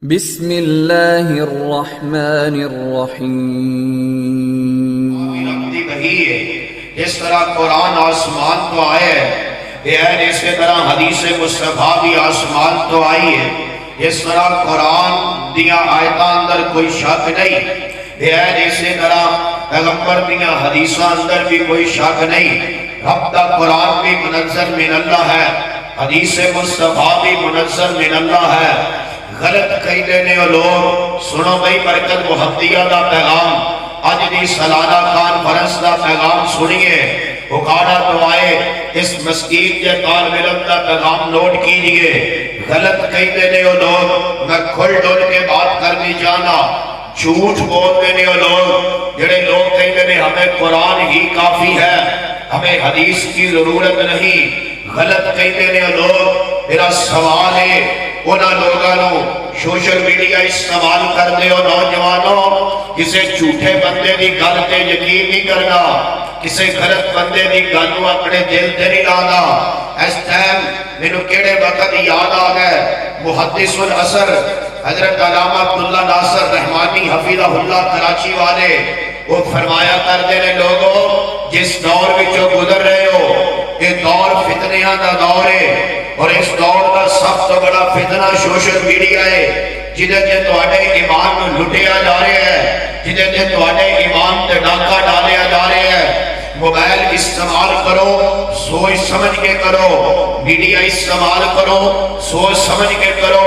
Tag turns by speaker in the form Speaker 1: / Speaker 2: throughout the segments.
Speaker 1: بسم اللہ الرحمن الرحیم۔
Speaker 2: ربطی وہی ہے جس طرح قرآن آسمان تو آئے ہے بہن اسی طرح حدیث مصطفیٰ بھی آسمان تو آئی ہے۔ جس طرح قرآن دیا آیتاں اندر کوئی شک نہیں بہن اسی طرح پیغمبر دیا حدیثاں اندر بھی کوئی شک نہیں۔ ربطہ قرآن بھی منزل من اللہ ہے، حدیث مصطفیٰ بھی منزل من اللہ ہے۔ غلط کہی دینے اور لوگ سنو بھئی برکت محمدیہ دا پیغام آج دی سالانہ کانفرنس دا پیغام سنیے اکاڑا دعائے اس مسجد کے طالب علم دا پیغام نوٹ کیجئے۔ غلط کہی دینے اور لوگ میں کھل ڈول کے بات کرنی جانا، جھوٹ بول دینے اور لوگ جڑے لوگ کہی دینے ہمیں قرآن ہی کافی ہے، ہمیں حدیث کی ضرورت نہیں۔ غلط کہی دینے اور لوگ میرا سوال ہے انہاں لوگانوں سوشل میڈیا استعمال کر دے اور نوجوانوں کسے جھوٹے بندے دی گل تے یقین نہیں کرنا، کسے غلط بندے دی گلوں اپنے دل تے نہیں لانا۔ اس ٹائم مینوں کیڑے وقت یاد آ گئے محدث العصر حضرت علامہ عبداللہ ناصر رحمانی حفظہ اللہ کراچی والے وہ فرمایا کر دینے لوگوں جس دور وچوں گزر رہے ہو یہ دور فتنیاں دا دور ہے، اور اس دور کا سب تو بڑا فتنہ سوشل میڈیا ہے جدے تے تواڈے ایمان نوں لٹیا جا رہا ہے، جدے تے تواڈے ایمان تے ڈاکہ ڈالیا جا رہا ہے۔ موبائل استعمال کرو سوچ سمجھ کے کرو، میڈیا استعمال کرو سوچ سمجھ کے کرو۔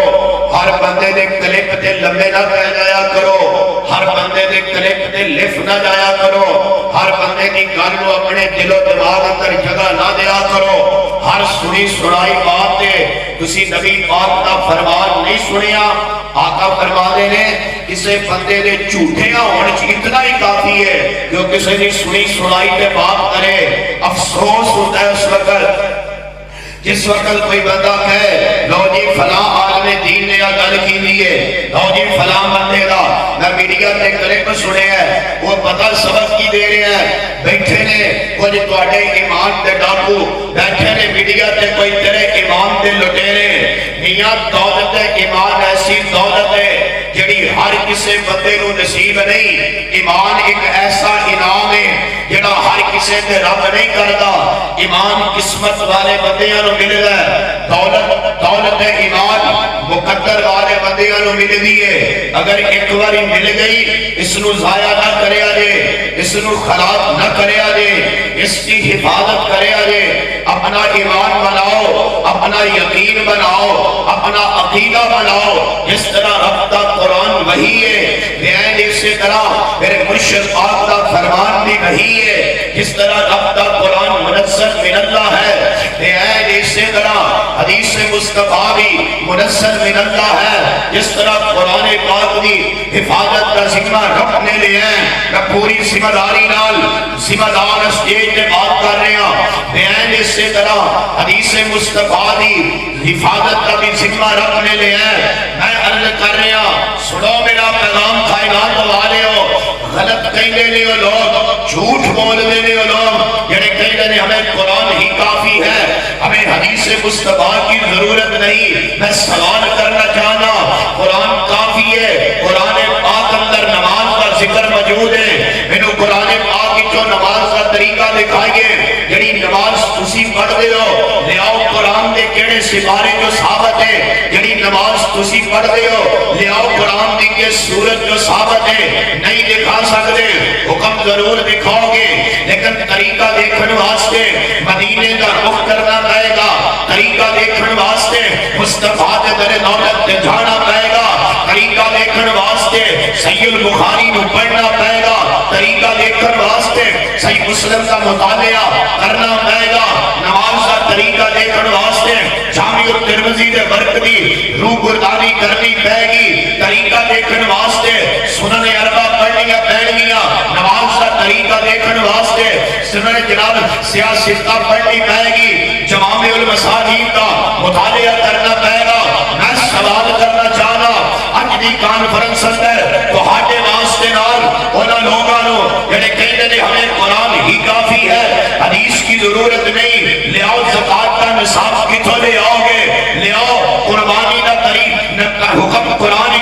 Speaker 2: ہر بندے دے کلپ تے لمبے نہ پہ جایا کرو، ہر بندے دے کلپ تے لف نہ جایا کرو، ہر بندے کی گل نو اپنے دل و دماغ اندر جگہ نہ دیا کرو۔ ہر سنی سنائی بات دے کسی نبی پاک کا فرمان نہیں سنیا، آقا فرما دے نے کسے بندے دے جھوٹے ہونے اتنا ہی کافی ہے جو کسی نے سنی سنائی پہ بات کرے۔ افسوس ہوتا ہے اس وقت جس وقت کوئی بندہ کہے لو جی فلاں عالم دین نے گل کی دیئے، لو جی فلاں بندے دا میں میڈیا تے کلپ سنے ہیں وہ پتہ سبق کی دے رہے ہیں، بیٹھے نے کچھ تواڈے ایمان تے ڈاکو، بیٹھے نے میڈیا تے کوئی تیرے ایمان تے لٹیرے۔ میاں دولت ایمان ایسی دولت ہے جڑی ہر کسے بندے نو نصیب نہیں۔ ایمان ایک ایسا انعام ہے جڑا ہر کسے تے رب نہیں کردا، ایمان قسمت والے بندیاں نو مل گئے۔ دولت ایمان مقدر والے بندیاں نو مل دیئے، اگر ایک باری مل گئی اس نو ضائع نہ کریا جے، اس نو خراب نہ کریا جے، اس کی حفاظت کریا جے۔ اپنا ایمان بناؤ، اپنا یقین بناؤ، اپنا عقیدہ بناؤ۔ جس طرح ربطہ قرآن وہی ہے بہن اسی طرح میرے مرشد پاک کا فرمان بھی وہی ہے، جس طرح ربطہ قرآن منزل من اللہ ہے بہن اسی طرح حدیث مصطفیٰ بھی منزل من اللہ ہے۔ جس طرح قرآن پاک دی حفاظت کا ذمہ رب نے لیا ہے، میں پوری ذمہ داری نال ذمہ دار اسٹیج پہ بات کر رہے ہیں بہن اسی طرح حدیث مصطفیٰ دی حفاظت کا بھی ذمہ رب نے لیا ہے۔ میں عرض کر رہے ہیں سنو میرا پیغام کائنات والے ہو، غلط کہیں دینے ہو لوگ، جھوٹ بول دینے ہو لوگ یعنی کہیں دینے ہمیں قرآن ہی کافی ہے، ہمیں حدیث مصطفیٰ کی ضرورت نہیں۔ میں سوال کرنا چاہنا قرآن کافی ہے، قرآن پاک اندر نماز کا ذکر موجود ہے، میں نے قرآن پاک کی جو نماز کا طریقہ دکھائیے یعنی نماز تسی پڑھ دے ہو لے آؤ قرآن دے کیڑے سپارے جو ثابت ہے، یعنی نماز تسی پڑھ دے ہو لے آؤ قرآن دی کے سورت جو ثابت ہے، نہیں دکھا سکتے حکم ضرور دکھاؤ گے لیکن طریقہ دیکھن واسطے مدینے کا رخ کرنا پائے گا، طریقہ دیکھن واسطے مصطفیٰ دے در دولت دے جانا پائے گا، طریقہ دیکھن واسطے صحیح البخاری نو پڑھنا پائے گا، طریقہ دیکھن واسطے صحیح مسلم کا مطالعہ کرنا پائے گا، نماز کا طریقہ دیکھن واسطے جامع الترمذی دے ورق دی روح گردانی کرنی پائے گی، طریقہ دیکھن واسطے سنن اربع پڑھنی پائے گیا، نماز کا طریقہ دیکھن واسطے سنن جناب سیاستہ پڑھنی پائے گی، جوامع المصادیق کا مطالعہ کرنا پائے گا۔ میں سوال کرنا چاہنا اج دی کانفرنس اندر تہاڈے واسطے نال انہاں لوگاں نو جڑے کہندے نے ہمیں قرآن ہی کافی ہے، حدیث کی ضرورت نہیں، لے آؤ زکات کا نصاب کتوں لے آؤ گے، لے آؤ قربانی کا طریقہ حکم قرآن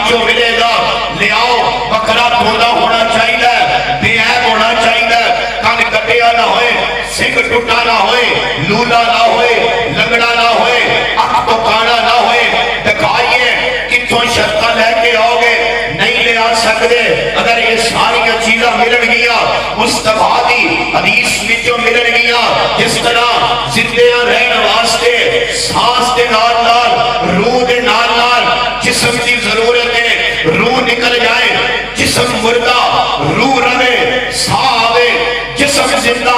Speaker 2: ٹوٹا نہ ہوئے، لولا نہ ہوئے، لنگڑا نہ ہوئے، اکھ تو کانا نہ ہوئے، دکھائیے کتوں شرطہ لے کے آؤ گے، نہیں لے آ سکتے۔ اگر یہ ساری چیزاں ملن گیا مصطفیٰ دی حدیث وچوں ملن گیا، جس طرح زندیاں رہن واسطے سانس دے نال نال روح دے نال نال جسم دی ضرورت ہے، روح نکل جائے جسم مردہ، روح رہے سا آوے جسم زندہ،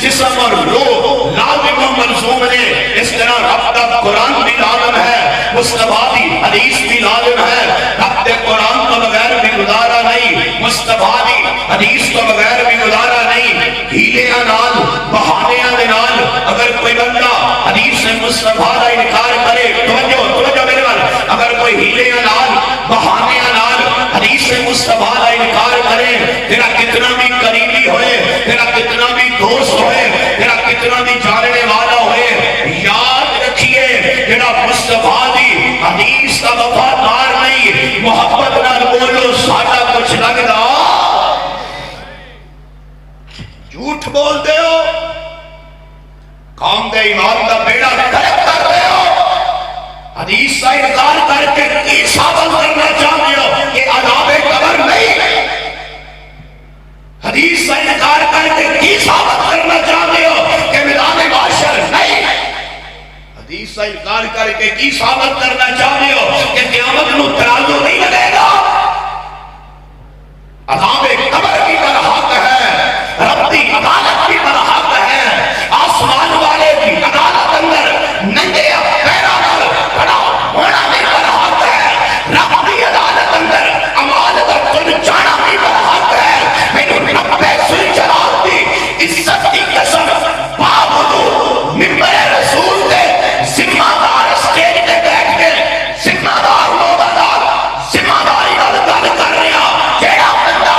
Speaker 2: جسم اور روح لازم و ملزوم نے، اس طرح رب دا قرآن بھی لازم ہے، مصطفیٰ دی حدیث بھی لازم ہے۔ رب دے قرآن تو بغیر بھی گزارا نہیں، مصطفیٰ دی حدیث تو بغیر بھی گزارا نہیں۔ ہیلیاں نال بہانیاں دے نال اگر کوئی بندہ حدیث مصطفیٰ دا انکار کرے، توجہ میرے وال، اگر کوئی ہیلیاں نال بہانیاں نال حدیث مصطفیٰ دا انکار کرے، تیرا کتنا بھی قریبی ہوئے، تیرا کتنا بھی دوست ہوئے، تیرا کتنا بھی جاننے والا ہوئے، یاد رکھیے جڑا مصطفیٰ دی حدیث کا وفادار نہیں، محبت نال بولو ساڈا کچھ لگدا جھوٹ بول دے ہو، قوم دے ایمان دا بیڑا غرق کر دے ہو، حدیث کا انکار کر کے کی ثابت کرنا چاہتے ہو کہ عذاب قبر نہیں، حدیث کا انکار کر کے کی ثابت کرنا چاہتے ہو کہ میدان محشر نہیں، حدیث کا انکار کر کے کی ثابت کرنا چاہتے ہو کہ قیامت نو ترازو نہیں لگے گا، عذاب قبر کی برحق ہے، رب دی عدالت کی برحق ہے، آسمان والے کی عدالت اندر ننگے پیرا نال کھڑا ہونا بھی برحق ہے، رب دی عدالت اندر امال دا کل جانا بھی برحق ہے۔ میں رب سن جلال دی عزت کی قسم باوجود ممبر رسول دے ذمہ دار اسٹیج پہ بیٹھ کے ذمہ دار لوگوں نال ذمہ داری نال گل کر رہا، جیڑا بندہ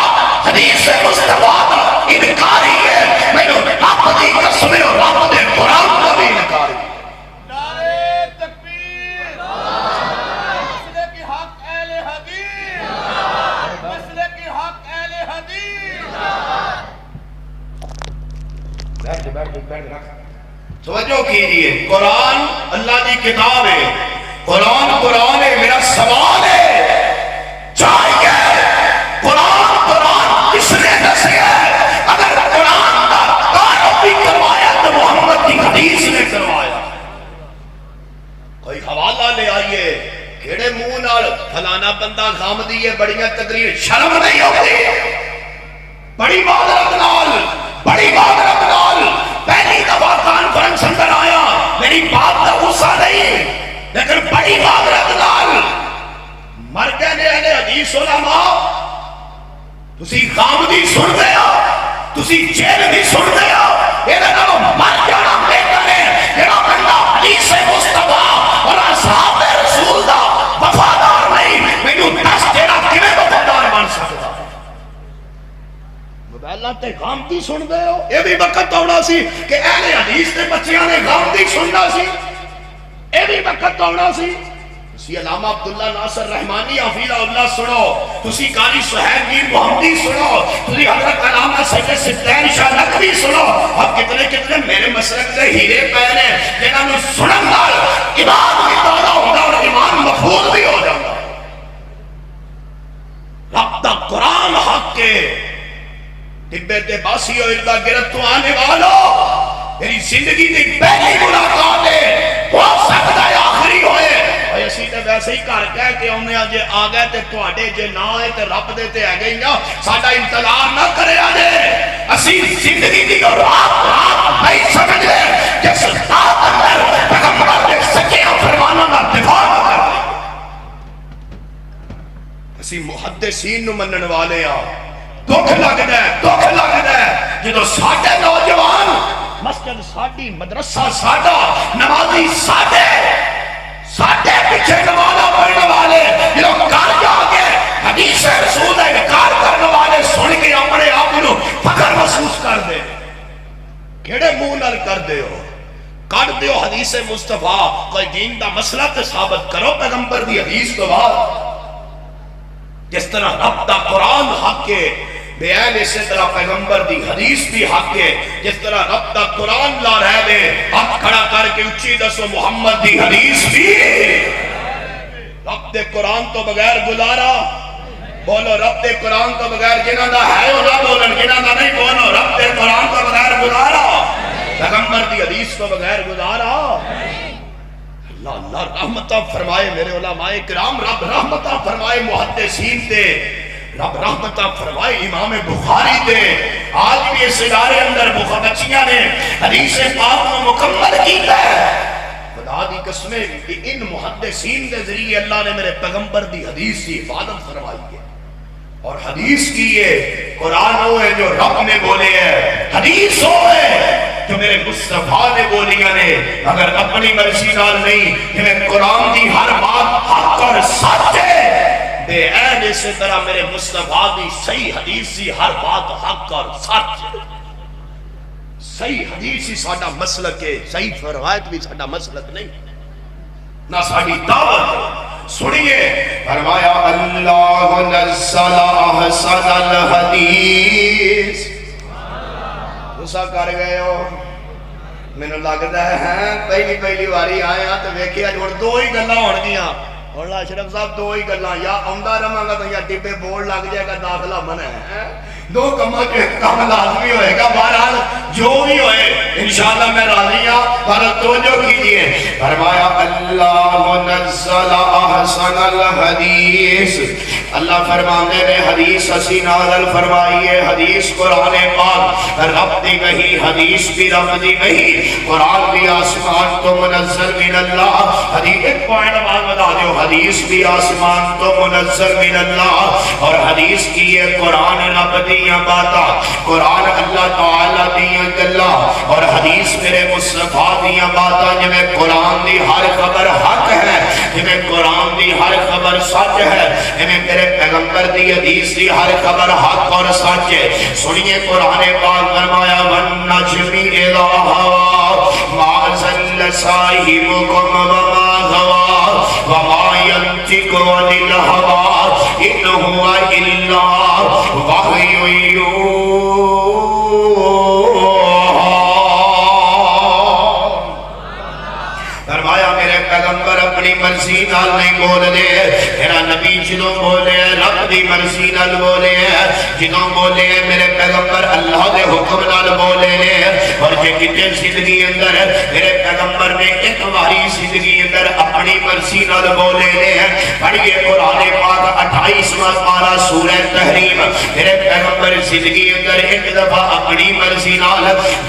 Speaker 2: حدیث مصطفیٰ دا انکاری ہے، میں رب دی قسم اور رب دے قرآن کا بھی انکاری۔
Speaker 3: نعرہ تکبیر، مسلک حق اہل حدیث، مسلک حق اہل حدیث۔
Speaker 2: توجہ کیجئے، قرآن اللہ کی کتاب ہے، قرآن ہے، میرا سوال ہے چاہیے قرآن کس نے دسیا ہے؟ اگر قرآن کا تعارف بھی کروایا تو محمد کی حدیث نے کروایا۔ کوئی حوالہ لے آئیے، کیڑے منہ نال فلانا بندہ غامدی ہے، بڑیاں تقریر، شرم نہیں ہوتی؟ بڑی معذرت نال پہلی دفعہ کانفرنس اندر آیا، میری بات کا غصہ نہیں، لیکن بڑی معذرت نال مر گئے نے اہل حدیث علماء، تسی غامدی سن دے ہو، تسی جیل بھی سن دے ہو، یہ نالوں مر جانا بہتر ہے۔ جڑا بندہ حدیث مصطفیٰ اور اصحاب رسول دا وفادار نہیں، مینوں دس تیرا کیویں وفادار بن سکدا؟ موبائلاں تے غامدی سن دے ہو، یہ بھی وقت آنا سی کہ اہل حدیث دے بچیاں نے غامدی سننا سی، یہ بھی وقت آنا سی۔ تسی علامہ عبداللہ ناصر رحمانی حفیظہ اللہ سنو، تسی قاری سہیل میر محمدی سنو، تسی حضرت علامہ سید ستین شاہ نقوی سنو، اب کتنے میرے مسلک سے ہیرے پہن ہیں جنہاں میں سنن نال ایمان بھی پیدا ہوگا اور ایمان مفعول بھی ہو جاتا۔ رب دا قرآن حق کے ٹبے تے باسی اور اردا گرد تو آنے والو، میری زندگی دی پہلی ملاقات ہے، ہو سکتا ہے آخری ہوئے، اور اسی تے ویسے ہی کر کہہ کے انہیں آجے آگئے تے توڑے جے نہ آئے تے رب دے تے آگئے نا، ساڑھا انتظار نہ کرے آجے، اسی زندگی دی اور رات نہیں سمجھ لے، جس رات اندر پیغمبر دے سچیاں فرمانا نہ دفاع نہ کر دے۔ اسی محدثین نو منن والے آ، دکھ لگتا ہے جدو ساڑھے نوجوان مسجد ساڑھی مدرسہ ساڑھا نمازی ساڑھے پیچھے نمازہ پڑھنے والے جدو کار جا کے حدیث رسول کا انکار کرنے والے سن کے اپنے آپ کو فخر محسوس کر دے، کیڑے منہ نال کر دے ہو؟ کر دے ہو حدیث مصطفیٰ، کوئی دین دا مسئلہ تے ثابت کرو پیغمبر دی حدیث کو بعد، جس طرح رب دا قرآن حق کے بیان اسی طرح پیغمبر دی حدیث بھی حق ہے، جس طرح رب دا قرآن لا رہے دے ہاتھ کھڑا کر کے اچھی دسو محمد دی حدیث بھی رب دے قرآن تو بغیر گزارا بولو، رب دے قرآن تو بغیر جنہاں دا ہے وہ نہ بولن، جنہاں دا نہیں بولو، رب دے قرآن تو بغیر گزارا، پیغمبر دی حدیث تو بغیر گزارا۔ اللہ اللہ رحمتہ فرمائے میرے علماء کرام، رب رحمتہ فرمائے محدثین تے، رب رحمتہ فرمائے امام بخاری تے، آج بھی اس ادارے اندر بچیاں نے حدیث پاک کو مکمل کیتا ہے۔ خدا دی قسمیں کہ ان محدثین کے ذریعے اللہ نے میرے پیغمبر دی حدیث کی حفاظت فرمائی ہے، اور حدیث کی یہ قرآن وہ ہے جو رب نے بولے ہے، حدیث وہ ہے جو میرے مصطفیٰ نے بولیاں نے، اگر اپنی مرضی نال نہیں کہ میں قرآن دی ہر بات حق اور سچ ہے، بے عین اسی طرح میرے مصطفیٰ دی صحیح حدیث دی ہر بات حق اور سچ ہے۔ صحیح حدیث ہی ساڈا مسلک ہے، صحیح روایت بھی ساڈا مسلک نہیں نہ ساڈی دعوت۔ سنیے فرمایا اللہ نزل احسن الحدیث۔ غصہ کر گئے ہو؟ مینوں لگدا ہے پہلی واری آئے ہاں تے ویکھیا ہن دو ہی گلاں ہون گیاں، ہن اشرف صاحب دو ہی گلاں، یا آوندا رہاں گا تو یا ٹپے بورڈ لگ جائے گا داخلہ منع ہے، دو کماں کے کام لازمی ہوئے گا۔ بہرحال جو بھی ہوئے انشاءاللہ میں راضی ہوں، پر توجہ کیجئے فرمایا اللہ نزل احسن الحدیث، اللہ فرماتے نے حدیث اسی نازل فرمائی ہے، حدیث قرآن پاک رب دی وحی، حدیث بھی رب دی وحی، قرآن بھی آسمان تو منزل من اللہ۔ حدیث ایک پوائنٹ آواز بتا دیو، حدیث بھی آسمان تو منزل من اللہ، اور حدیث کی یہ قرآن رب دیاں باتا، قرآن اللہ تعالیٰ دیاں گلا، اور حدیث میرے مصطفیٰ دیاں باتا، جمیں قرآن دی ہر خبر حق ہے، جمیں قرآن دی ہر خبر سچ ہے، جمیں میرے پیغمبر دی حدیث دی ہر خبر حق اور سچ ہے۔ سنیے قرآن پاک فرمایا وَالنَّجْمِ إِذَا هَوَىٰ مَا ضَلَّ صَاحِبُكُمْ وَمَا غَوَىٰ وَمَا يَنطِقُ عَنِ الْهَوَىٰ إِنْ هُوَ إِلَّا وَحْيٌ يُوحَىٰ۔ فرمایا میرے پیغمبر اپنی مرضی نال نہیں بول دے، میرا نبی جدوں بولے رب دی مرضی نال بولے، جدوں بولے میرے پیغمبر اللہ دے حکم نال بولے نے، اور جے کتے زندگی اندر میرے پیغمبر نے ایک باری زندگی اندر اپنی مرضی نال بولے نے۔ پڑھیے قرآن پاک 28واں پارہ سورہ تحریم، میرے پیغمبر زندگی اندر ایک دفعہ اپنی مرضی نال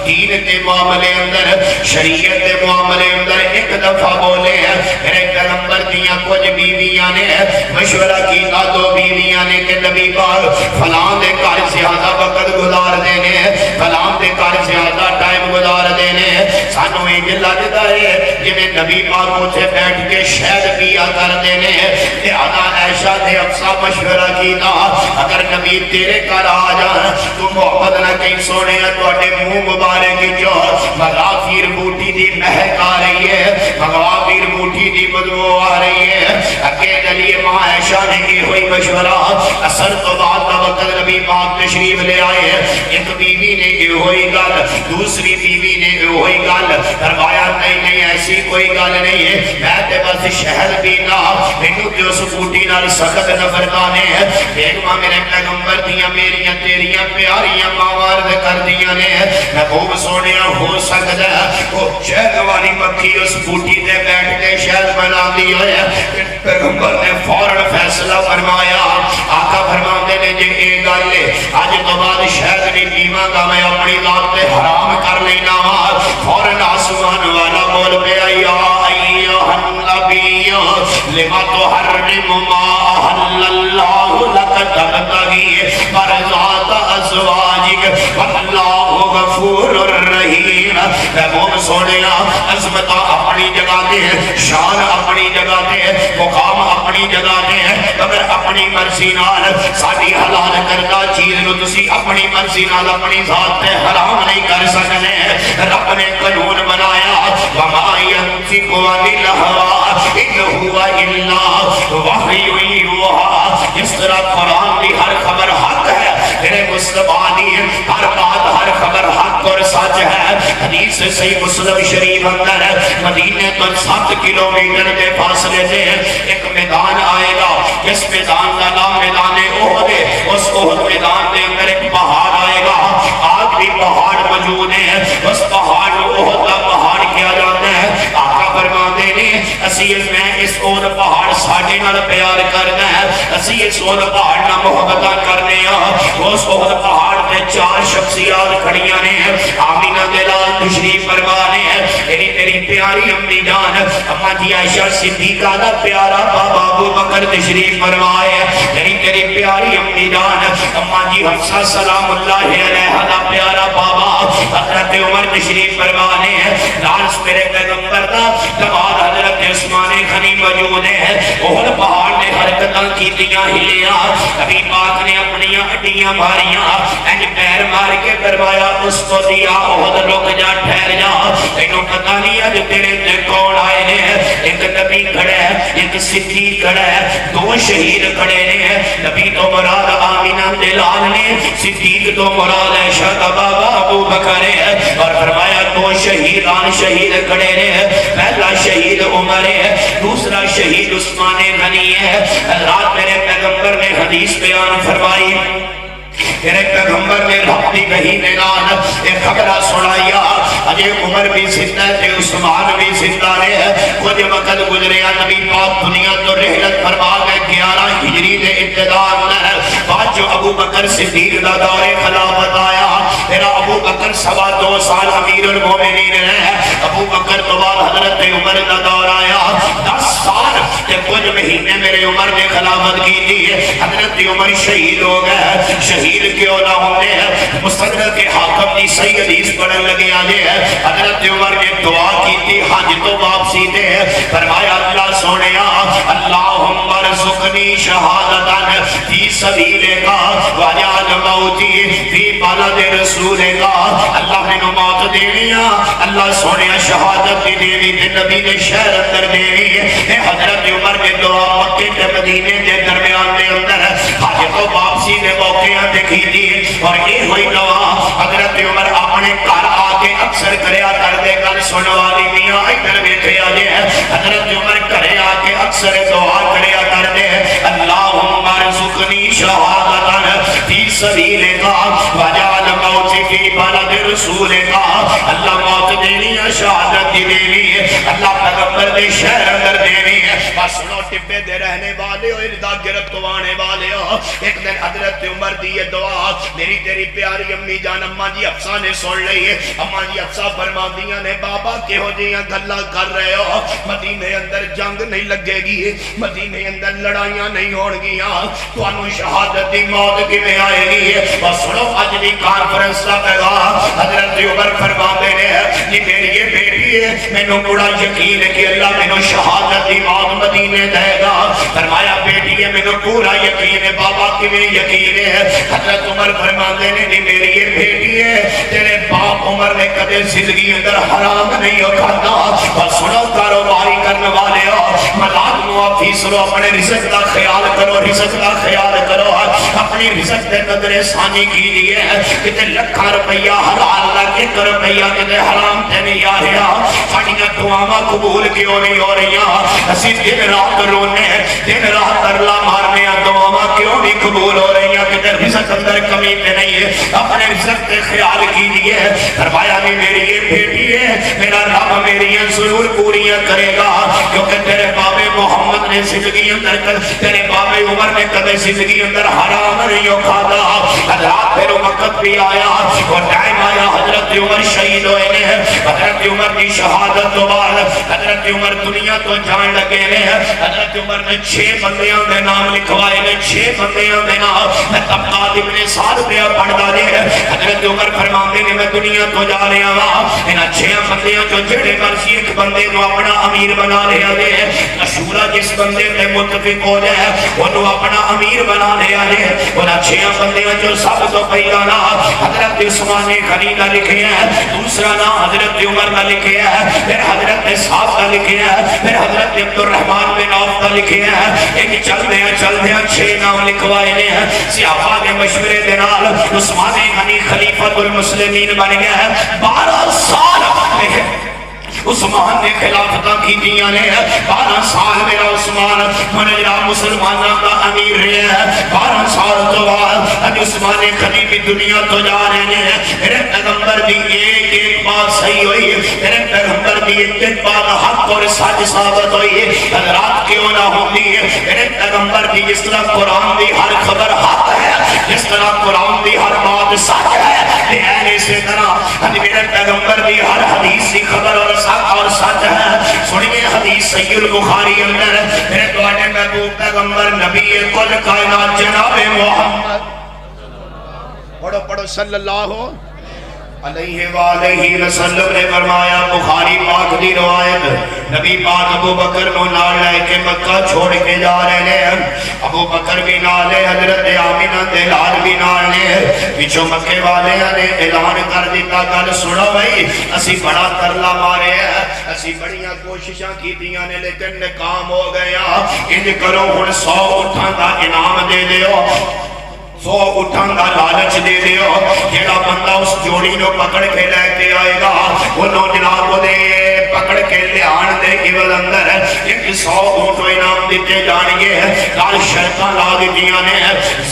Speaker 2: دین دے معاملے اندر، شریعت دے معاملے اندر ایک دفعہ بولے ہیں۔ میرے پیغمبر دیاں کچھ بیویاں نے مشورہ کیتا، دو بیویاں نے کہ نبی پاک فلاں دے گھر زیادہ وقت گزار دینے، فلاں دے گھر زیادہ ٹائم گزار دینے، سانو ایک لگتا ہے جویں نبی پاک اتھے بیٹھ کے شہد پیا کر دینے۔ لہذا عائشہ نے افسا مشورہ کیتا، اگر نبی تیرے گھر آ جان تو محبت نہ کہیں سونے تواڈے منہ مبارک جو مغافیر بوٹی دی مہک آ رہی ہے، مغافیر بوٹی دی بدبو آ رہی ہے۔ اکے دلیے ماں عائشہ نے کی ہوئی مشورہ، اثر تو بعد وقت نبی پاک تشریف لے آئے، ایک بیوی نے کی ہوئی گل، دوسری بیوی نے کی ہوئی گل، فرمایا نہیں ایسی کوئی گل نہیں ہے، میں تے بس شہد پینا، مینوں کہ اس بوٹی نال سخت نفرتانے ہیں۔ ایک ماں میرے پیغمبر دیاں میریاں تیریاں پیاریاں ماوارد کر دیاں نے، میں خوب سونیا ہو سکتا ہے وہ شہد والی مکھی اس بوٹی تے بیٹھ کے شہد بنا دی ہوئے۔ پیغمبر نے فوراً فیصلہ فرمایا، آقا فرماتے نے جے ایک گل ہے آج تو بعد شہد نہیں پیواں گا، میں اپنی ذات پہ حرام کر لینا وا۔ فوراً آسمان والا بول پیا یا ایھا النبی لما تحرم ما احل اللہ لک تبتغی مرضات ازواجک واللہ غفور رحیم۔ محبوب سونیا عظمتہ اپنی جگہ دے، شان اپنی جگہ دے، مقام اپنی جگہ دے، اگر اپنی مرضی نال ساڈی حلال کردہ چیز نو تسی اپنی مرضی نال اپنی ذات تے حرام نہیں کر سکنے۔ رب نے قانون بنایا وما ينطق عن الهوى ان هو الا وحی یوحیٰ، جس طرح قرآن کی ہر خبر حق ہے، میرے مصطفی ہر بات ہر خبر حق اور سچ ہے. حدیث صحیح مسلم شریف اندر ہے مدینے تو 7 کلومیٹر کے فاصلے سے ایک میدان آئے گا جس میدان کا نام میدان احد ہے. اس احد میدان کے اندر ایک پہاڑ آئے گا. آج بھی پہاڑ موجود ہے. اس پہاڑ کو احد کا پہاڑ کیا جاتا ہے. آقا فرماتے ہیں اسی میں اس احد پہاڑ ساڈے نال پیار کرنا ہے. اسی اس احد پہاڑ نال محبت کرنے ہیں. اس احد پہاڑ تے 4 شخصیات کھڑیاں نے. آمینہ دے لال تشریف فرمانے ہیں. تیری پیاری امی جان اما جی عائشہ صدیقہ دا پیارا بابا ابو بکر تشریف فرمائے. تیری پیاری امی جان اما جی حفصہ سلام اللہ علیہ دا پیارا بابا حضرت عمر تشریف فرمانے ہیں. لانس میرے پیغمبر دا دماد حضرت عثمان غنی موجود ہے. احد پہاڑ نے حرکتاں کیتیاں ہلیاں. نبی پاک نے اپنی ہڈیاں ماریاں اینج پیر مار کے فرمایا اس کو دیا احد رک جا ٹھہر جا. تینوں پتہ نہیں اج تیرے تے کون آئے نے. ایک نبی کھڑا ہے ایک صدیق کھڑا ہے 2 شہید کھڑے نے. نبی تو مراد آمینہ دلال نے صدیق تو مراد عائشہ کا بابا ابو بکر ہے. اور فرمایا 2 شہیدان شہید کھڑے نے. پہلا شہید عمر ہے دوسرا شہید عثمان غنی ہے. رات میرے پیغمبر نے حدیث بیان فرمائی. میرے پیغمبر نے رب دی وحی دے نال ایک خبر سنایا اجے عمر بھی زندہ تے عثمان بھی زندہ نے. کچھ وقت گزریا نبی پاک دنیا تو رحلت فرما گئے 11 ہجری دے ابتدا میں. بعد جو ابو بکر صدیق دا دور خلافت آیا میرا ابو بکر 2.25 سال امیر المومنین رہے. ابو بکر تو بعد حضرت عمر دا دور آیا 10 سال تے کچھ مہینے میرے عمر نے خلافت کی تھی. حضرت عمر شہید ہو گئے. شہید کیوں نہ ہوتے ہیں مستدرک کے حاکم دی صحیح حدیث پڑھن لگے آجے ہیں. حضرت عمر نے دعا کی تھی حج تو واپسی دے. فرمایا اللہ سونیا اللہم ارزقنی شہادتاً فی سبیلک وجعل موتی فی بلد رسولک. اللہ نے موت دینیا اللہ سونیا شہادت دی دینی تے نبی نے شہر اندر دینی. حضرت عمر نے دعا مکے تے مدینے دے درمیان دے اندر حج تو واپسی دے موقعہ دیکھی تھی. اور یہ ہوئی دعا حضرت عمر اپنے گھر آ کے اکثر کریا کر دے گل سن والی میاں ادھر بیٹھے آجے. حضرت عمر گھر آ کے اکثر دعا کریا کر دے اللہم ارزقنی شہادتاً فی سبیلک وجعل موتی فی بلد رسولک. اللہ موت دینی ہے شہادت دی دینی ہے اللہ پیغمبر دے شہر اندر دینی ہے. بس سنو ٹبے دے رہنے والے ہو اردا گرفت وانے والے ہو. ایک دن حضرت عمر دی یہ دعا میری تیری پیاری امی جان اما جی حفصہ نے سن لئی ہے. اما جی حفصہ فرماندیاں نے بابا کہو جیاں گلاں کر رہے ہو مدینے اندر جنگ نہیں لگے گی مدینے اندر لڑائیاں نہیں ہون گیاں تانوں شہادت دی موت کیویں آئے گی. بس سنو اج دی کانفرنس دا پیغام حضرت عمر فرماندے نے جی میری یہ بیٹی ہے مینوں بڑا یقین ہے کہ اللہ مینوں شہادت دی موت مدینے دے گا. فرمایا بیٹی ہے مینوں پورا یقین ہے. بابا کیویں یقین ہے. حضرت عمر فرماندے نے جی میری یہ بیٹی ہے تیرے باپ عمر نے کدے زندگی اندر حرام نہیں کھاتا. بس سنو کاروباری کرنے والے ہو ملازم آفیسر اپنے رزق کا خیال کرو رزق کا خیال کرو. اپنی رزق دے قدرے ثانی کیجئے کتے لکھاں روپیہ حلال لگ 1 روپیہ کتے حرام تے نہیں آ رہا. ساڈیاں دعاواں قبول کیوں نہیں ہو رہی. اسی دن رات رونے دن رات ترلا مارنے دعاواں کیوں نہیں قبول ہو رہی ہیں کتے رزق اندر کمی تے نہیں ہے. اپنے رزق تے خیال کیجئے. فرمایا نہیں میری یہ بیٹی ہے میرا رب میری ضرور پوریاں کرے گا کیونکہ تیرے بابے محمد نے زندگی اندر تیرے بابے عمر نے کدے زندگی اندر حرام نہیں کھادا. رات پھر وقت بھی آیا اور ٹائم آیا حضرت عمر شہید ہوئے نے. حضرت عمر کی شہادت تو بعد حضرت عمر دنیا تو جان لگے نے. حضرت عمر نے 6 بندیاں دے نام لکھوائے نے 6 بندیاں دے نام. میں طبقات ابن سعد پہ پڑھدا دے حضرت عمر فرماندے نے میں دنیا تو جا رہا وا انہاں 6 بندیاں چوں جڑے مرضی ایک بندے کو اپنا امیر بنا لیا دے. مشورہ جس بندے تے متفق ہو جائے انہوں اپنا امیر بنا لیا دے. انہاں 6 بندیاں چوں سب تو پہلا نام حضرت عثمان غنی کا لکھیا ہے. دوسرا نام حضرت عمر کا لکھیا ہے. پھر حضرت سعد کا لکھیا ہے. پھر حضرت عبد الرحمن بن عوف کا لکھیا ہے. ایک چل دیا 6 نام لکھوا آئے نے صحابہ کے مشورے دے نال عثمان غنی خلیفۃ المسلمین بن گیا ہے 12 سال عثمان نے خلافتہ کی دیا نے 12 سال میرا عثمان منجرہ مسلمانہ کا امیر رہے ہیں 12 سال تو بعد عثمان خلیفی دنیا تو جا رہے ہیں میرے پیغمبر دی ایک بات صحیح ہوئی ہے میرے پیغمبر دی ایک بات حق اور سچ ثابت ہوئی ہے حضرات کیوں نہ ہوتی ہے میرے پیغمبر دی جس طرح قرآن دی ہر خبر حق ہے جس طرح قرآن دی ہر بات سچ ہے اسی طرح میرے پیغمبر دی ہر حدیث کی خبر اور سچ ہے سنیے حدیث صحیح البخاری اندر میرے دوڑے محبوب پیغمبر نبی کل کائنات جناب محمد پڑھو صلی اللہ علیہ وآلہ وسلم نے فرمایا بخاری پاک دی روایت نبی پاک ابو بکر کو نال لے کے مکہ چھوڑ کے جا رہے ہیں ابو بکر بھی نال ہے حضرت آمینہ دلال بھی نال ہے پیچھو مکے والے نے اعلان کر دیتا گل سنو بھائی اسی بڑا ترلا مارے ہیں اسی بڑیاں کوششاں کی دیاں نے لیکن ناکام ہو گیا انج کرو ہن 100 اٹھاں دا انعام دے دیو 100 اٹھاں دا لالچ دے دیو جیڑا بندہ اس جوڑی نو پکڑ کے لے کے آئے گا انہوں جناب دے پکڑ کے لیان دے ایول اندر ایک 100 اونٹو انعام دیتے جانیے لال شرطان لا دیتیاں نے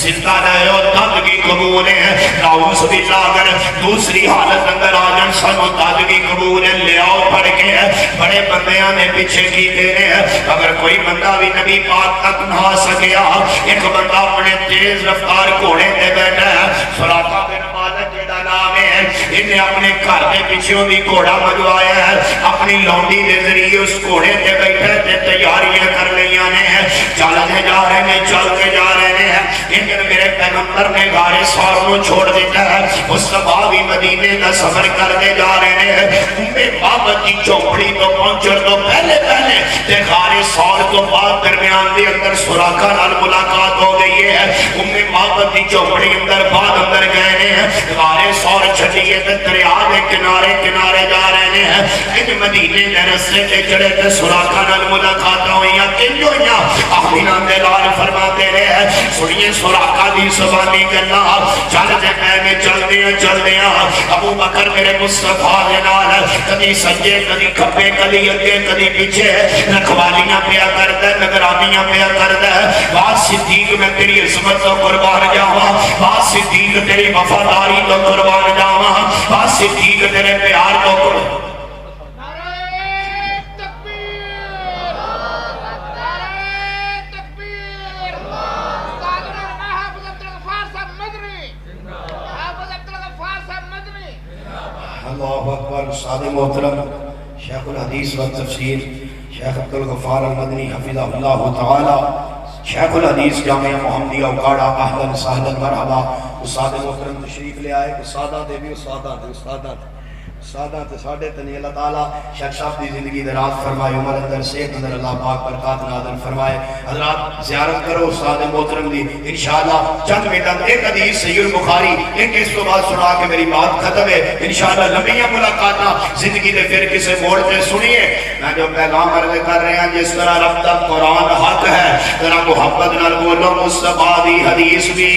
Speaker 2: زندہ رہے ہو تدگی قبول ہے نعوذ باللہ اگر دوسری حالت اندر آجن سنو تدگی قبول ہے لے آؤ پڑھ کے بڑے بندیاں نے پیچھے کی دینے اگر کوئی بندہ بھی نبی پاک تک نہ سکیا ایک بندہ اپنے تیز رفتار گھوڑے تے بیٹھا ہے سراقہ بن مالک جیڑا نام ہے انہیں اپنے گھر کے پیچھے بھی گھوڑا منگوایا ہے اپنی لونڈی دے ذریعے اس گھوڑے تے بیٹھے تے تیاریاں کر لیاں نے چلتے جا رہے ہیں چلتے جا رہے ہیں لیکن میرے پیغمبر نے غار ثور کو چھوڑ دیتا ہے مصطفیٰ بھی مدینے کا سفر کرتے جا رہے ہیں بابت کی چوپڑی تو پہنچر تو پہلے تے غار ثور تو بعد درمیان دے اندر سراقہ نال ملاقات ہو گئی ہے بابت کی چوپڑی اندر بعد اندر گئے ہیں غار ثور چھٹیے تے دریا دے کنارے کنارے جا رہے ہیں ان مدینے دے رستے تے چڑھے تے سراقہ نال ملاقات ہوئیاں کنجو ہوئیاں آمینہ دلال فرماتے رہے سنیے سراقہ دی زبانی کرنا چلتے پہنے چلتے ہیں ابو بکر میرے مصطفیٰ جنال کدی سجے کدی کھپے کدی اگے کدی پیچھے رکھوالیاں پیا کردہ نگرانیاں پیا کردہ بات صدیق میں تیری عظمت تو قربان جاواں بات صدیق تیری وفاداری تو قربان جاواں بات صدیق تیرے پیار تو قربان اللہ اکبر استاد محترم شیخ الحدیث و تفسیر شیخ عبدالغفار المدنی حفظہ اللہ تعالی شیخ الحدیث جامعہ محمدیہ اکاڑا اہلا سہلا مرحبا استاد محترم تشریف لے آئے استادہ دے بھی استادہ تے ساڑھے تنی اللہ تعالیٰ شیخ صاحب دی زندگی دراز فرمائے عمر اندر صحت اندر اللہ پاک برکات نازل فرمائے حضرات زیارت کرو استاد محترم دی انشاءاللہ چند منٹ ایک حدیث صحیح البخاری ایک اس کو بات سنا کے میری بات ختم ہے انشاءاللہ لمبیاں ملاقاتاں زندگی دے پھر کسے موڑ تے سنیے میں جو پیغام عرض کر رہے ہیں جس طرح رب تک قرآن حق ہے ذرا محبت نال بولو مصطفیٰ دی حدیث بھی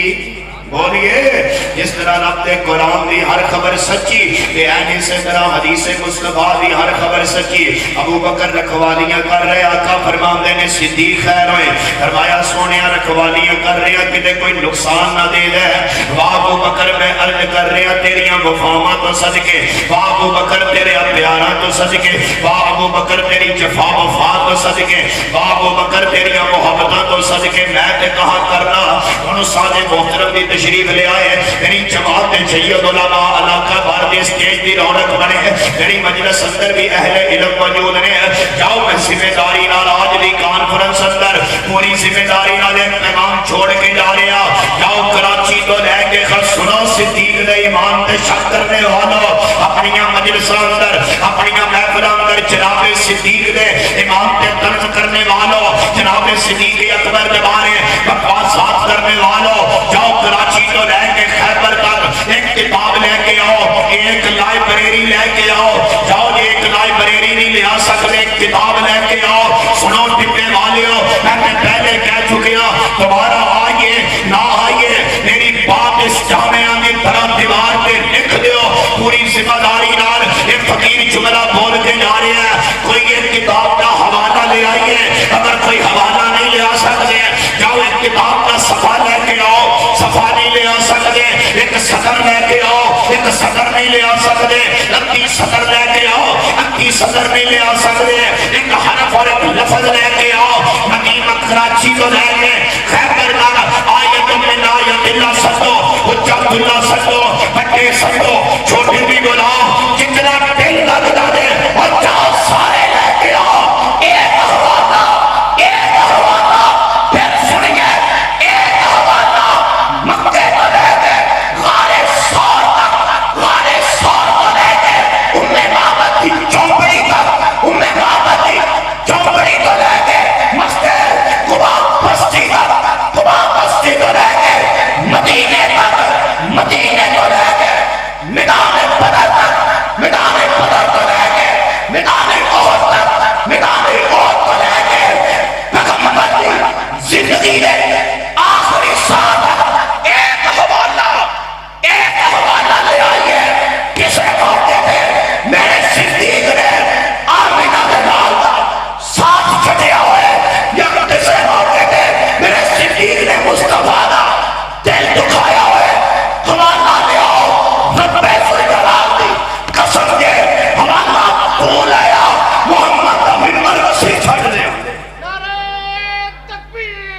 Speaker 2: بولیے جس طرح رب دے قرآن دی ہر خبر سچی بے آئین سے طرح حدیث مصطفیٰ دی ہر خبر سچی ابو بکر رکھوالیاں کر رہے آقا فرماندے نے صدیق خیر ہوئے فرمایا سونیاں رکھوالیاں کر رہے ہیں کہ کوئی نقصان نہ دے دے واہ ابو بکر میں عرض کر رہے ہیں تیریاں وفامہ تو صدقے واہ ابو بکر تیرے پیارا تو صدقے واہ ابو بکر تیری جفا وفا تو صدقے واہ ابو بکر تیریاں محبتہ تو صدقے میں تے کہا کرنا انہوں سادے محترم دی تشریف لے آئے میری جماعت میں سید علماء علاقہ بار دے سٹیج دی رونق بنے میری مجلس اندر بھی اہل علم موجود نے جاؤ میں ذمہ داری نال آج دی کانفرنس اندر پوری ذمہ داری نال ایک پیغام چھوڑ کے جا رہا جاؤ کراچی تو لے کے خط سنو صدیق دے ایمان تے شک کرنے والو اپنیاں مجلساں اندر اپنیاں محفلاں اندر جناب صدیق دے ایمان تے طرز کرنے والو جناب صدیق اکبر دے بارے بکواسات کرنے والو جاؤ کراچی تو لے کے خیبر تک ایک کتاب لے کے آؤ ایک لائبریری لے کے آؤ جاؤ جی ایک لائبریری نہیں لے آ سکتے ایک کتاب لے کے آؤ سنو ٹپے والے ہو میں پہلے کہہ چکیا دوبارہ آئیے نہ ایک جملہ بول کے جا رہے ہیں کوئی ایک کتاب کا حوالہ لے آئیے اگر کوئی حوالہ نہیں لے آ سکتے جاؤ ایک کتاب کا صفحہ لے کے آؤ صفحہ نہیں لے آ سکتے ایک صدر لے کے آؤ ایک صدر نہیں لے آ سکتے 29 صدر لے کے آؤ 29 صدر نہیں لے آ سکتے ایک حرف اور ایک لفظ لے کے آؤ مدینہ کراچی کو لے کے خیبر آیت من آیت اللہ سدو حجت اللہ سدو بڑے سدو چھوٹے بھی بلاؤ جتنا دل لگتا دے اور جاؤ سارے لے کے آؤ ایک حوالہ پھر سنیے ایک حوالہ مکے کو لے کے غار سور تک کو لے کے محمد کی چوپڑی تک محمد کی چوپڑی کو لے کے مسجد قبا بستی کو لے کے مدینے کو لے کے میدان بدر تک میدان بدر کو لے کے میدان احد تک میدان احد کو لے کے پیغمبر کی زندگی میں آخری سال ایک حوالہ لے آئیے کسے کہتے تھے میرے صدیق نے آمینہ کے نال ساتھ چھٹیا ہوئے یا کسے کہتے تھے میرے صدیق نے مصطفیٰ کا دل دکھایا ہوئے حوالہ لے آؤ رب ذوالجلال دی قسم دے حوالہ بول آیا محمد کا منبر وسیع چھڑ دے
Speaker 3: نعرہ تکبیر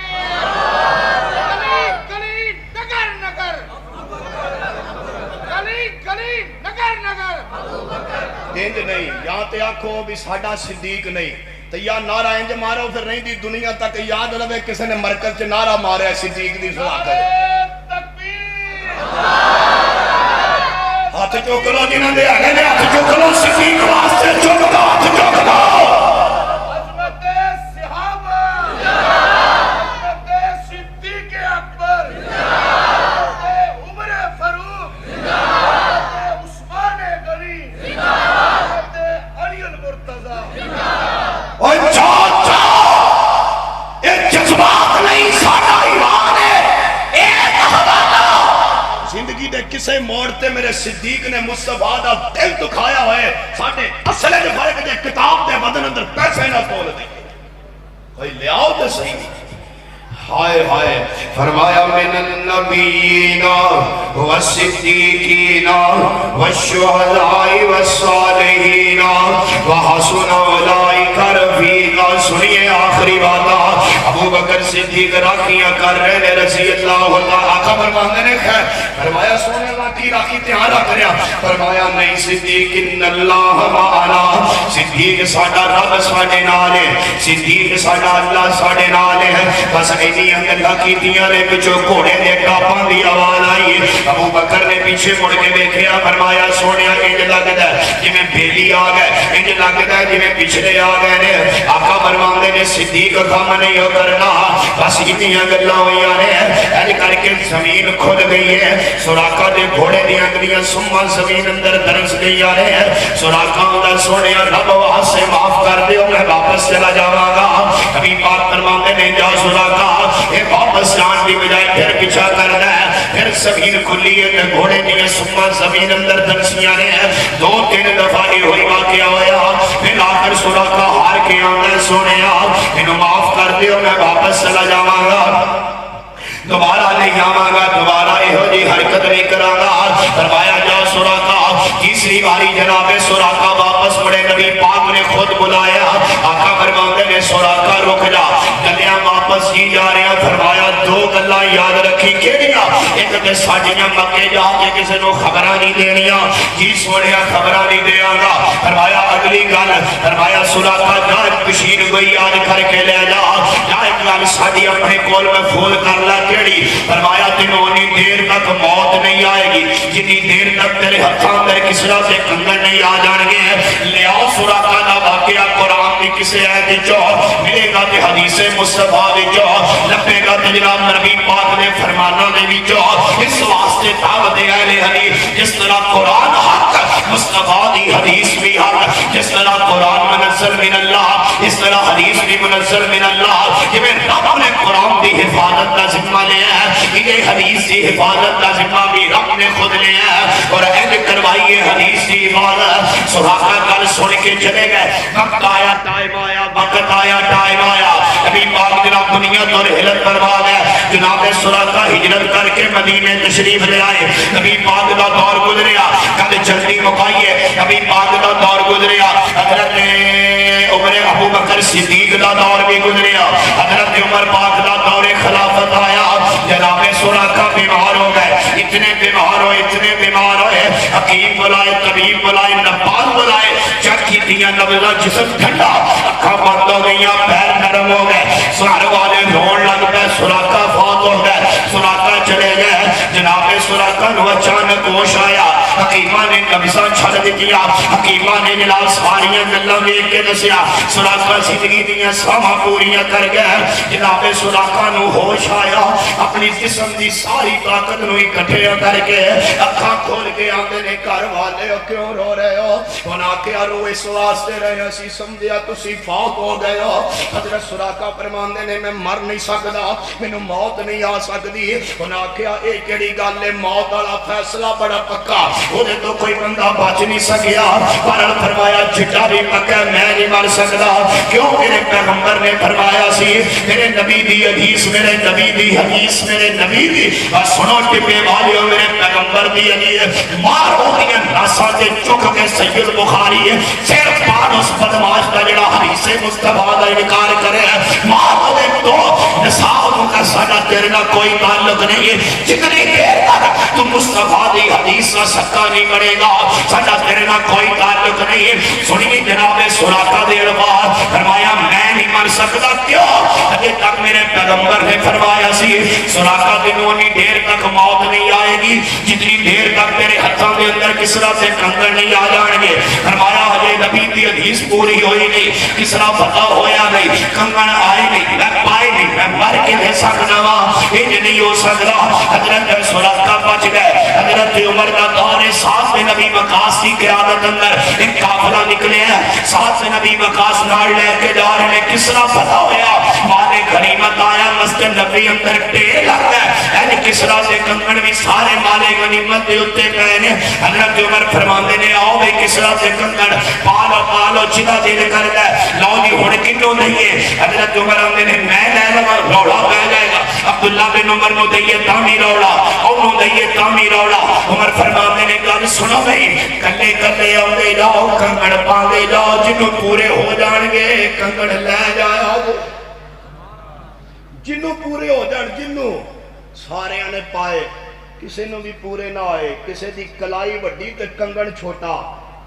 Speaker 3: گلی نگر نگر گلی نگر نگر
Speaker 4: انج نہیں یا تے آکھو بھی ساڈا صدیق نہیں تو یا نعرہ انج مارو پھر نہیں دی دنیا تک یاد رہے کسی نے مرکز چ نعرہ مارا ہے صدیق دی صداقت ہاتھ چوک لو جنہاں دے آگے نے ہاتھ چوک لو صدیق واسطے چوک لو ہاتھ چوک لو
Speaker 3: عظمت صحابہ عظمت صدیق اکبر عظمت عمر فاروق عظمت عثمان غنی عظمت علی المرتضی
Speaker 2: اور یہ جذبات نہیں ساڈا ایمان ہے ایک حوالہ
Speaker 4: زندگی دے کسے موڑ تے میرے صدیق نے مصطفیٰ دا دل دکھایا ہوئے ساڈے اصلے دے فرق دے کتاب دے بدن اندر پیسے نہ تول دے کوئی لے آؤ تے صحیح
Speaker 2: ہائے ہائے فرمایا من النبیین والصدیقین والشہداء والصالحین وحسن اولئک رفیقا سنیے آخری بات ابو بکر صدیق راکیاں کر رہے نے رضی اللہ تعالیٰ آقا فرماندے نے خیر فرمایا سونے اللہ کی راکی تیار رکھیا فرمایا نہیں صدیق ان اللہ معنا صدیق ساڈا رب ساڈے نال ہے صدیق ساڈا اللہ ساڈے نال ہے بس انیاں گلاں کیتیاں نے پچھوں گھوڑے دے ٹاپاں دی آواز آئی ابو بکر نے پیچھے مڑ کے دیکھیا فرمایا سونیا انج لگدا ہے جویں بیلی آ گئے انج لگدا ہے جویں پچھلے آ گئے نے آقا فرماندے نے صدیق کام نہیں ہو کرنا بس اتنیاں گلاں ہوئیاں نے اج کر کے زمین کھل گئی ہے سوراخا دے گھوڑے دی انگلیاں سما زمین اندر درس گئیاں نے سوراخا دا سونیا رب واسطے معاف کر دیو میں واپس چلا جاواں گا کبھی پاک فرماندے نے جا سوراخا یہ واپس جان دی بجائے پھر پیچھا کردا ہے پھر زمین کھلی ہے گھوڑے دی سما زمین اندر درسیاں نے 2-3 دفعہ یہ ہوئی واقعہ ہویا پھر آخر سوراخا ہار کے آندا سونیا انہوں معاف کر دیو میں واپس چلا جاواں گا دوبارہ نہیں آواں گا دوبارہ یہو جی حرکت نہیں کراں گا فرمایا جا سوراخا تیسری باری جناب سوراخا واپس مڑے نبی پاک نے خود بلایا آقا فرماندے نے سوراخا رک جا گلیاں واپس ہی جا رہے ہیں فرمایا 2 گلاں یاد رکھی کیڑیاں ایک تے ساڈیاں مکے جا کے کسی نو خبراں نہیں دینیاں جی سونیا خبراں نہیں دیاں گا فرمایا اگلی گل فرمایا سوراخا جا کشیر گئی یاد کر کے لے جا ایک گل ساڈی اپنے کول محفوظ کر لا کیڑی فرمایا تینوں انی دیر تک موت نہیں آئے گی جتنی دیر تک تیرے ہتھاں اندر کسرا سے کنگن نہیں آ جان گے لے آؤ سوراخا دا واقعہ قرآن کی کسے آیت وچوں ملے گا تے حدیث مصطفیٰ وچوں لبے گا تے جناب نبی پاک نے فرمانا دے وچوں اس واسطے دعوت اہل حدیث جس طرح قرآن حق مصطفیٰ دی حدیث بھی حق جس طرح قرآن منزل من اللہ اس طرح حدیث بھی منزل من اللہ کہ میں رب نے قرآن دی حفاظت کا ذمہ لیا ہے یہ حدیث کی حفاظت کا ذمہ بھی رب نے خود لیا اور اہل کروائیے حدیث کی حفاظت. سراقہ کل سن کے چلے گئے. وقت آیا ٹائم آیا وقت آیا ٹائم آیا. نبی پاک جناب دنیا تو ہجرت فرما گئے. جناب سراقہ ہجرت کر کے مدینے تشریف لے آئے. نبی پاک کا دور گزریا. کل جلدی مکائیے. نبی پاک کا دور گزریا. حضرت عمر ابو بکر صدیق کا دور بھی گزریا. حضرت عمر پاک کا دور خلافت آیا. جناب سراقہ بیمار ہو گئے. اتنے بیمار ہوئے حکیم بلائے طبیب بلائے نبات بلائے چیک کی دیا نبضہ جسم ٹھنڈا اکھا بند ہو گئی پیر نرم ہو گئے. سہر والے رون لگ گئے. سراقہ فوت ہو گئے. سراقہ چلے گئے. جناب سراقہ نو اچانک ہوش آیا. حکیمہ نے نبضہ چھڑ دیا. حکیمہ نے جناب ساریاں گلاں دیکھ کے دسیا. سراقہ زندگی دیا ساما پوریاں کر گئے. جناب سراقہ نو ہوش آیا. اپنی جسم دی ساری طاقت نو اکٹھے کر کے اکھاں کھول کے آندے نے گھر والے کیوں رو رہے ہو؟ انہاں کیا رو اس واسطے رہے اسی سمجھیا تسی فوت ہو گئے ہو. حضرت سراقہ فرماندے نے میں مر نہیں سکدا مینوں موت نہیں آ سکدی. انہاں کیا اے کیڑی گل ہے موت والا فیصلہ بڑا پکا اودے تو کوئی بندہ بچ نہیں سکیا. پر فرمایا جھٹا بھی پکا میں نہیں مر سکدا کیوں میرے پیغمبر نے فرمایا سی میرے نبی دی حدیث میرے نبی دی حدیث میرے نبی دی سنو ٹپے والیو میرے پیغمبر دی حدیث مار ہو دیا ناسا تے چک کے سید بخاری ہے صرف بعد اس بدماش کا جڑا حدیث مصطفیٰ کا انکار کرے مار ہو دے تو نساؤں کا ساڈا تیرے نہ کوئی تعلق نہیں ہے. جتنی دیر تک تو مصطفیٰ دی حدیث کا سکا نہیں بڑھے گا ساڈا تیرے نہ کوئی تعلق نہیں ہے. سنی جناب سراقہ دے بعد فرمایا میں نہیں مر سکتا کیوں ابھی تک میرے پیغمبر نے فرمایا سی سراقہ دنوں نہیں دیر تک موت نہیں آئے گی جتنی دیر تک میرے ہتھوں کے اندر کسرا سے کنگن نہیں آ جان گے. فرمایا حضرت نبی کی حدیث پوری ہوئی نہیں کسرا پتہ ہویا نہیں کنگن آئے نہیں میں پائے نہیں میں مر کے دے سکنا وا یہ نہیں ہو سکتا. حضرت سراقہ بچ گئے. حضرت عمر کا دور ساتھ میں نبی وقاص کی قیادت اندر ایک قافلہ نکلے ہیں ساتھ میں نبی وقاص نار لے کے جا رہے ہیں. کسرا پتہ ہویا مال غنیمت آیا مسجد نبی اندر ٹیر لگ گئے یعنی کسرا سے کنگن بھی سارے مال غنیمت دے اتے گئے نے. حضرت عمر فرماندے نے آؤ بھئی کسرا سے کنگن پالو جدا دل کر گئے لو جی ہن کنوں دئیے. حضرت عمر آندے نے میں لے لواں روڑا پہ جائے گا. عبداللہ بن عمر نو دئیے تامی روڑا انہوں دئیے تامی روڑا. عمر فرماندے نے گل سنو بھئی کلے کلے آندے جاؤ کنگن پاندے جاؤ جنوں پورے ہو جان گے کنگن لے جاؤ جنوں پورے ہو جان جنوں سارے نے پائے کسے نو بھی پورے نہ آئے. کسے دی کلائی وڈی تے کنگن چھوٹا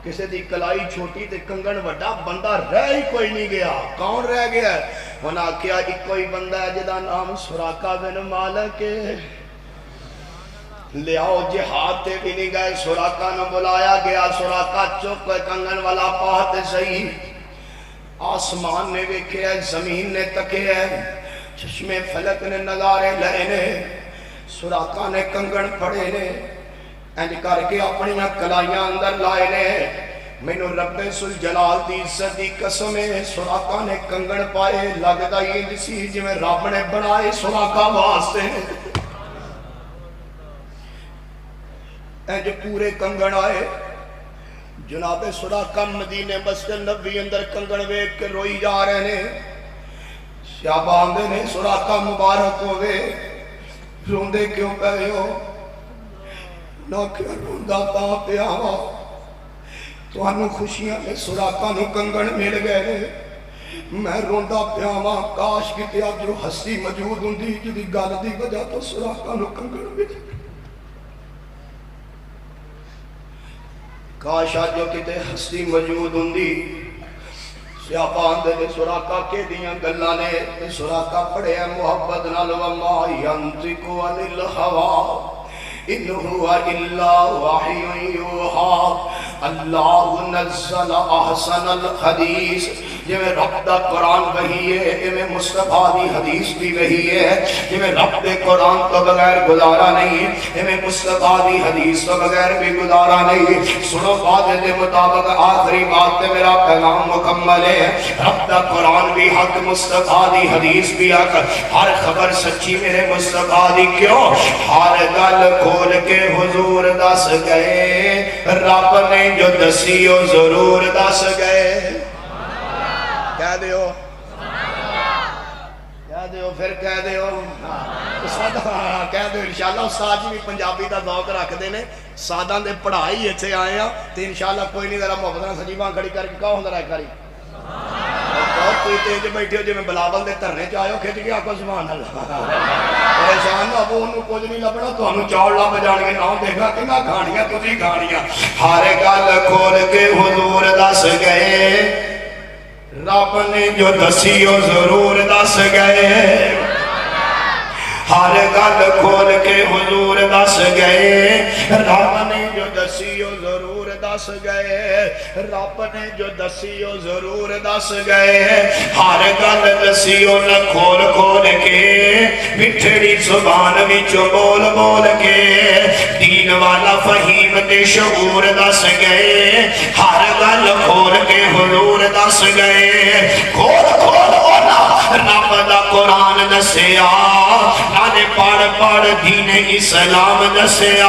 Speaker 2: کسے دی کلائی چھوٹی تے کنگن وڈا بندہ رہ ہی کوئی نہیں گیا. کون رہ گیا ہے؟ انہاں کیا ایک کوئی بندہ ہے جدا نام سراقہ بن مالک لے آؤ جہاد تے بھی نہیں گئے. سراقہ نے بلایا گیا. سراقہ چک کنگن والا پاہتے صحیح آسمان نے ویکھے ہے زمین نے تکے ہے چشمے فلک نے نظارے لئے نے. سراقہ نے کنگن پڑے نے انج کر کے اپنی کلائیاں اندر لائے نے. مینوں رب ذوالجلال دی عزت دی قسم ہے سراقہ نے کنگن پائے لگدا یہ سی جویں رب نے بنائے سراقہ واسطے. انج پورے کنگن آئے. جناب سراقہ مدینے مسجد نبی اندر کنگن ویکھ کے روئی جا رہے نے. صحابہ آندے نے سراقہ مبارک ہوئے روندے کیوں پہ ہو؟ نہ کیا روندہ تا پہ آوا تو انہوں خوشیاں میں سراقہ نو کنگن مل گئے میں روندہ پہ آوا کاش کتے اب جو ہستی موجود ہوں دی جدی گال دی وجہ تو سراقہ نو کنگن مل گئے. کاش آج جو کتے ہستی موجود ہوں دی سیاپا اندے نے سراقہ کے دیاں گلہ نے سراقہ پڑھے ہیں محبت نال وما ینطق عن الہوا ان هو الا وحی یوحی اللہ نزل احسن الحدیث جویں رب دا قرآن وہی ہے ایویں مصطفیٰ دی حدیث بھی وہی ہے جویں رب دے قرآن تو بغیر گزارا نہیں ایویں مصطفیٰ دی حدیث تو بغیر بھی گزارا نہیں سنو وعدے دے مطابق آخری بات تے میرا پیغام مکمل ہے رب دا قرآن بھی حق مصطفیٰ دی حدیث بھی حق ہر خبر سچی میرے مصطفیٰ دی کیوں ہر گل کھول کے حضور دس گئے رب نے جو دسیو ضرور دس گئے کہہ دیو کہہ دیو پھر کہہ دیو کہہ دیو انشاءاللہ استاد جی بھی پنجابی دا ذوق رکھ دینے ساداں دے پڑھائی اچھے آئے ہیں تو انشاءاللہ کوئی نہیں ذرا محبت نہ سجیباں کھڑی کر کے کہو ذرا ایک باری بہت کوئی تیج بیٹھے ہو جو میں بلاول دے دھرنے چ آئے ہو کھچ کے آکو سبحان اللہ پریشان نہ ہو انہوں کچھ نہیں لبنا تانوں چاول لب جان گے نہ دیکھا کنا کھانیاں تسی کھانیاں ہر گل کھول کے حضور دس گئے رب نے جو دسیو ضرور دس گئے ہر گل کھول کے حضور دس گئے رب نے جو دسیو ضرور دس گئے رب نے جو دسیو ضرور دس گئے ہر گل دسیو نہ کھول کھول کے مٹھڑی زبان وچوں بول بول کے دین والا فہیم تے شعور دس گئے ہر گل کھول کے حضور دس گئے کھول کھول اونا رب دا قرآن دسیا نالے پڑھ پڑھ دین اسلام دسیا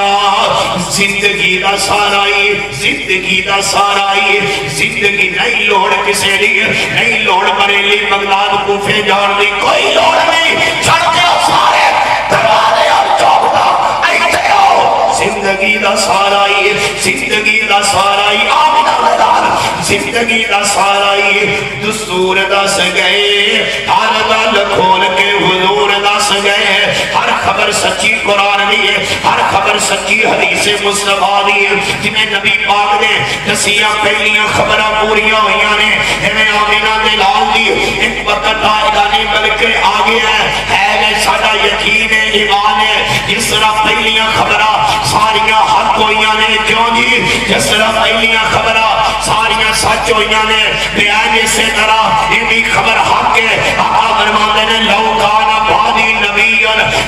Speaker 2: زندگی دا سارائی زندگی دا سارائی زندگی نہیں لوڑ کسے لیے نہیں لوڑ بریلی بغداد کوفے جان دی کوئی لوڑ نہیں چھڑ کے سارے دروازے اور چوک دا ایتھے آؤ زندگی دا سارائی زندگی دا سارائی آمینہ میدان زندگی دا سارائی دستور دس گئے ہر گل کھول کے حضور دس گئے ہر خبر سچی قرآن دی ہے ہر خبر سچی حدیث مصطفیٰ دی ہے جنہیں نبی پاک نے دسیاں پہلیاں خبراں پوریاں ہوئیاں نے ہمیں آمینہ دے لال دی ایک وقت آئے گا نہیں بلکہ آگے ہے ساڑا یقین ہے ایمان ہے جس طرح پہلیاں خبراں ساریاں حق ہوئیاں نے کیوں جی جس طرح پہلیاں خبراں ساریاں سچ ہوئیاں نے بیان اسی طرح یہ بھی خبر حق ہے آقا فرماتے نے لو کانا بادی نبی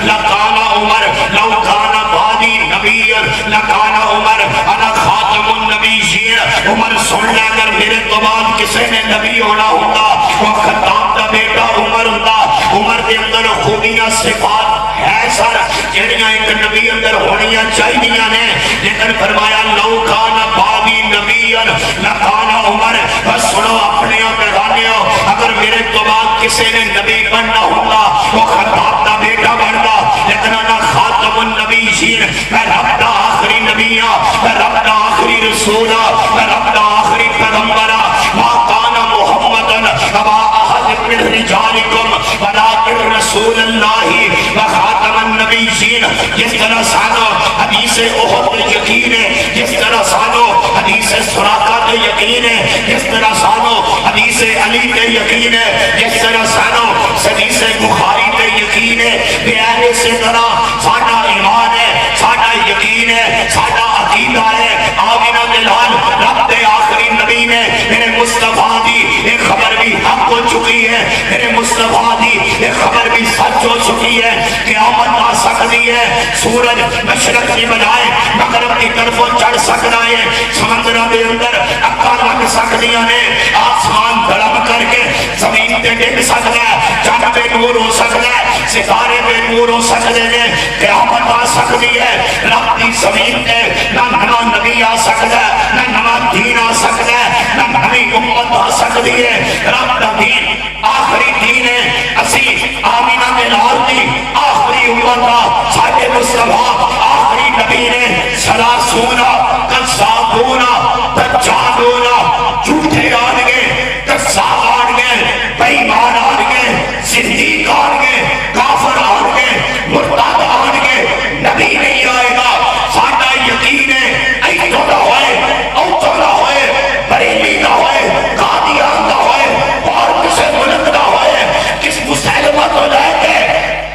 Speaker 2: لکانا عمر لو کانا بادی نبی لکانا عمر انا خاتم النبیین عمر سن لے اگر میرے تو بعد کسے نے نبی ہونا ہوتا وہ خطاب دا بیٹا عمر ہوتا عمر دے اندر خوبیاں صفات ہے سر جنیاں ایک نبی اندر ہونیاں چاہیے نے لیکن فرمایا لو کانا بادی نبی لکانا عمر بس سنو اپنے پیغانیوں اگر میرے تو بعد کسے نے نبی بننا ہوتا وہ خطاب دا بیٹا بنتا لیکن انا خاتم النبیین میں رب دا آخری نبیاں میں رب دا آخری رسولہ میں رب دا آخری پیغمبرہ ما کانا محمدن ابا احد من رجالکم ولیکن رسول اللہ و خاتم النبیین جس طرح سانو حدیث احد یقین ہے جس طرح سانو حدیث سراقہ تے یقین ہے جس طرح سانو حدیث علی تے یقین ہے جس طرح سانو حدیث بخاری تے یقین ہے بیان اسی طرح ساڑا ایمان ہے ساڑا یقین ہے ساڑا عقیدہ ہے آمینہ دلال رب دے آخری نبی نے میرے مصطفیٰ دی ایک خبر بھی حق ہو چکی ہے میرے مصطفیٰ دی ایک خبر بھی سچ ہو چکی ہے قیامت آ سکتی ہے سورج مشرق کی بجائے مغرب کی طرف چڑھ سکتا ہے سمندرہ دے اندر اکا لگ سکتیاں نے آسمان دھڑم کر کے زمین تے ڈگ سکتا ہے چند پہ نور ہو سکتا ہے ستارے پہ نور ہو سکتے ہیں قیامت آ سکتی ہے رب دی زمین تے نہ نوا نبی آ سکتا ہے نہ نوا دین آ سکتا ہے نہ نوی امت آ سکتی ہے رب دا دین آخری دین ہے اسی آمینہ میں لال دی آخری امت آ ساڑھے مصطفیٰ آخری نبی نے سلاسونا قصابونا دجالونا جھوٹے آنگے قصاب آنگے بیمان آنگے صدیق آنگے کافر آنگے مرتد آنگے نبی نہیں آئے گا ساڑھا یقین ہے ایتو نہ ہوئے اوتو نہ ہوئے بریلی نہ ہوئے قادیان نہ ہوئے اور کسے ملک نہ ہوئے کس مسلمہ تو لے کے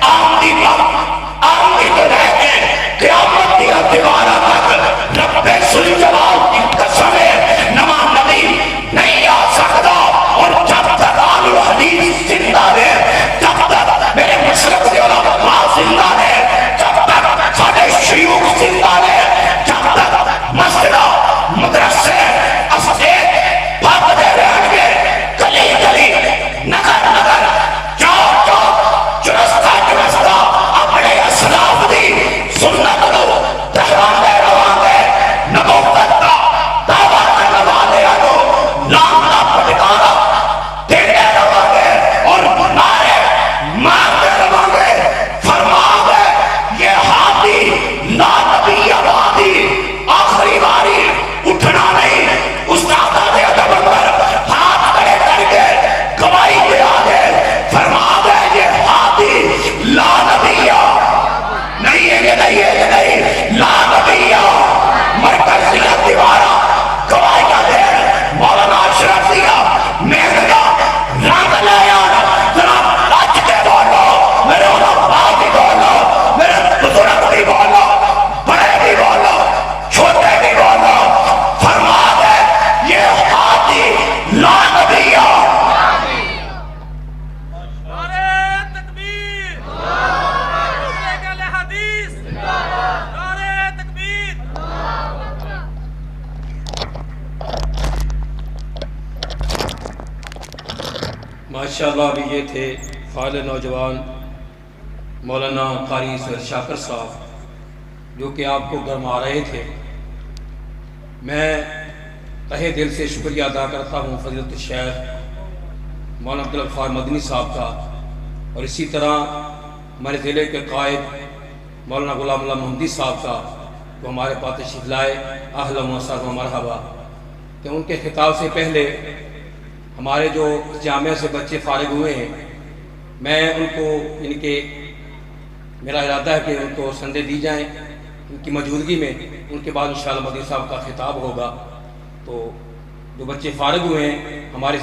Speaker 2: آمدی تو لے کے قیامت دیا دیوارہ تک رب سل جلال کی قسم ہے نما نبی
Speaker 5: ماشاءاللہ ابھی یہ تھے فاضل نوجوان مولانا قاری سید شاکر صاحب جو کہ آپ کو گرما رہے تھے۔ میں تہہ دل سے شکریہ ادا کرتا ہوں فضیلت الشیخ مولانا عبدالغفار مدنی صاحب کا، اور اسی طرح ہمارے ضلع کے قائد مولانا غلام اللہ محمدی صاحب کا، وہ ہمارے پاس تشریف لائے، اہلا و سہلا و مرحبا، کہ ان کے خطاب سے پہلے ہمارے جو جامعہ سے بچے فارغ ہوئے ہیں، میں ان کو ان کے میرا ارادہ ہے کہ ان کو سندے دی جائیں ان کی موجودگی میں، ان کے بعد انشاءاللہ مدنی صاحب کا خطاب ہوگا۔ تو جو بچے فارغ ہوئے ہیں ہمارے